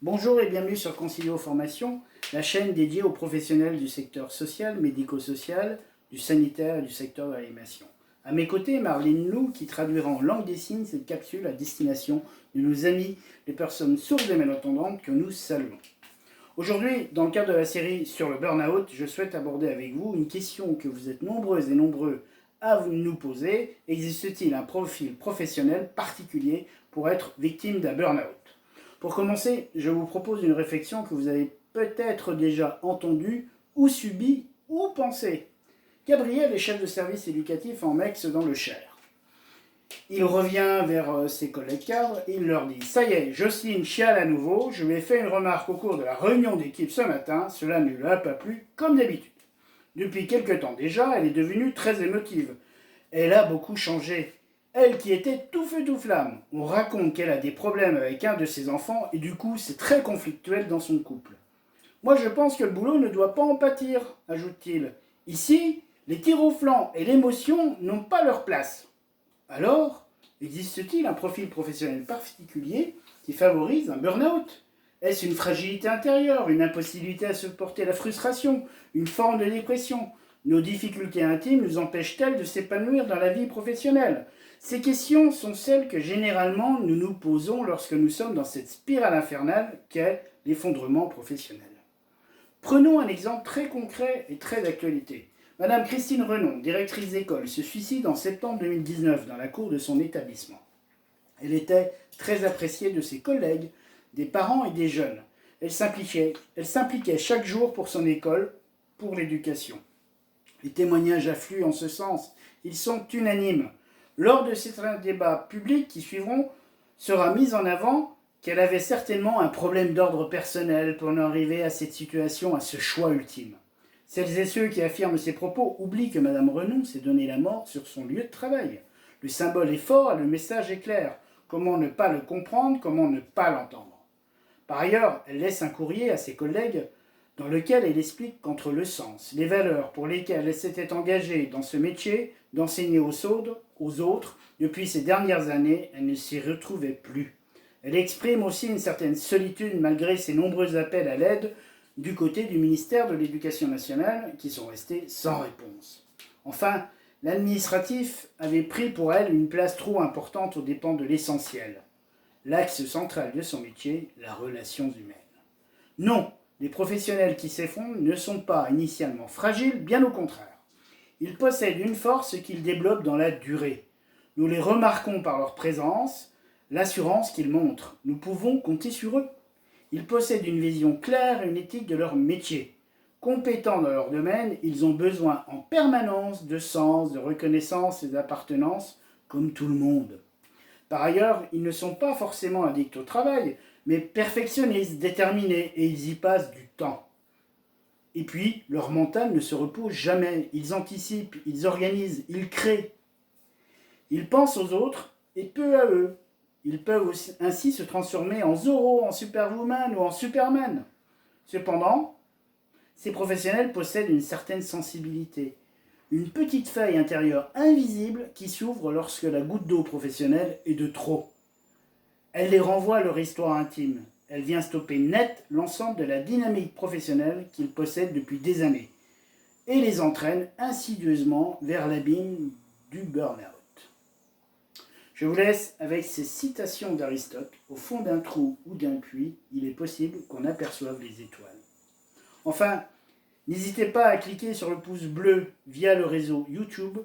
Bonjour et bienvenue sur Concilio Formation, la chaîne dédiée aux professionnels du secteur social, médico-social, du sanitaire et du secteur de l'animation. À mes côtés, Marlene Lou qui traduira en langue des signes cette capsule à destination de nos amis, les personnes sourdes et malentendantes que nous saluons. Aujourd'hui, dans le cadre de la série sur le burn-out, je souhaite aborder avec vous une question que vous êtes nombreuses et nombreux à nous poser. Existe-t-il un profil professionnel particulier pour être victime d'un burn-out ? Pour commencer, je vous propose une réflexion que vous avez peut-être déjà entendue, ou subie, ou pensée. Gabriel est chef de service éducatif en MEX dans le Cher. Il revient vers ses collègues cadres et il leur dit « Ça y est, Jocelyne chiale à nouveau, je lui ai fait une remarque au cours de la réunion d'équipe ce matin, cela ne lui a pas plu comme d'habitude. Depuis quelque temps déjà, elle est devenue très émotive. Elle a beaucoup changé. Elle qui était tout feu tout flamme. On raconte qu'elle a des problèmes avec un de ses enfants et du coup c'est très conflictuel dans son couple. Moi je pense que le boulot ne doit pas en pâtir, ajoute-t-il. Ici, les tirs au flanc et l'émotion n'ont pas leur place. Alors, existe-t-il un profil professionnel particulier qui favorise un burn-out ? Est-ce une fragilité intérieure, une impossibilité à supporter la frustration, une forme de dépression ? Nos difficultés intimes nous empêchent-elles de s'épanouir dans la vie professionnelle ? Ces questions sont celles que généralement nous nous posons lorsque nous sommes dans cette spirale infernale qu'est l'effondrement professionnel. Prenons un exemple très concret et très d'actualité. Madame Christine Renon, directrice d'école, se suicide en septembre 2019 dans la cour de son établissement. Elle était très appréciée de ses collègues, des parents et des jeunes. Elle s'impliquait chaque jour pour son école, pour l'éducation. Les témoignages affluent en ce sens. Ils sont unanimes. Lors de ces débats publics qui suivront, sera mis en avant qu'elle avait certainement un problème d'ordre personnel pour en arriver à cette situation, à ce choix ultime. Celles et ceux qui affirment ces propos oublient que Madame Renon s'est donné la mort sur son lieu de travail. Le symbole est fort et le message est clair. Comment ne pas le comprendre, comment ne pas l'entendre ? Par ailleurs, elle laisse un courrier à ses collègues dans lequel elle explique qu'entre le sens, les valeurs pour lesquelles elle s'était engagée dans ce métier, d'enseigner aux autres, depuis ces dernières années, elle ne s'y retrouvait plus. Elle exprime aussi une certaine solitude malgré ses nombreux appels à l'aide du côté du ministère de l'Éducation nationale qui sont restés sans réponse. Enfin, l'administratif avait pris pour elle une place trop importante aux dépens de l'essentiel. L'axe central de son métier, la relation humaine. Non, les professionnels qui s'effondrent ne sont pas initialement fragiles, bien au contraire. Ils possèdent une force qu'ils développent dans la durée. Nous les remarquons par leur présence, l'assurance qu'ils montrent. Nous pouvons compter sur eux. Ils possèdent une vision claire et une éthique de leur métier. Compétents dans leur domaine, ils ont besoin en permanence de sens, de reconnaissance et d'appartenance, comme tout le monde. Par ailleurs, ils ne sont pas forcément addicts au travail, mais perfectionnistes, déterminés, et ils y passent du temps. Et puis, leur mental ne se repose jamais. Ils anticipent, ils organisent, ils créent. Ils pensent aux autres et peu à eux. Ils peuvent ainsi se transformer en Zorro, en Superwoman ou en Superman. Cependant, ces professionnels possèdent une certaine sensibilité, une petite faille intérieure invisible qui s'ouvre lorsque la goutte d'eau professionnelle est de trop. Elle les renvoie à leur histoire intime. Elle vient stopper net l'ensemble de la dynamique professionnelle qu'ils possèdent depuis des années et les entraîne insidieusement vers l'abîme du burn-out. Je vous laisse avec ces citations d'Aristote. Au fond d'un trou ou d'un puits, il est possible qu'on aperçoive les étoiles. Enfin, n'hésitez pas à cliquer sur le pouce bleu via le réseau YouTube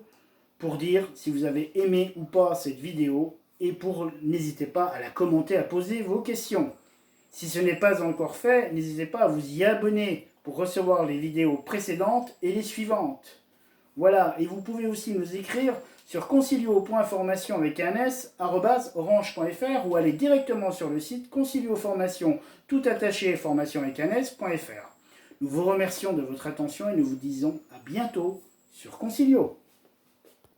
pour dire si vous avez aimé ou pas cette vidéo et n'hésitez pas à la commenter, à poser vos questions. Si ce n'est pas encore fait, n'hésitez pas à vous y abonner pour recevoir les vidéos précédentes et les suivantes. Voilà, et vous pouvez aussi nous écrire sur concilio.formation avec un s, @orange.fr ou aller directement sur le site concilioformation, tout attaché, formation avec un s.fr. Nous vous remercions de votre attention et nous vous disons à bientôt sur Concilio.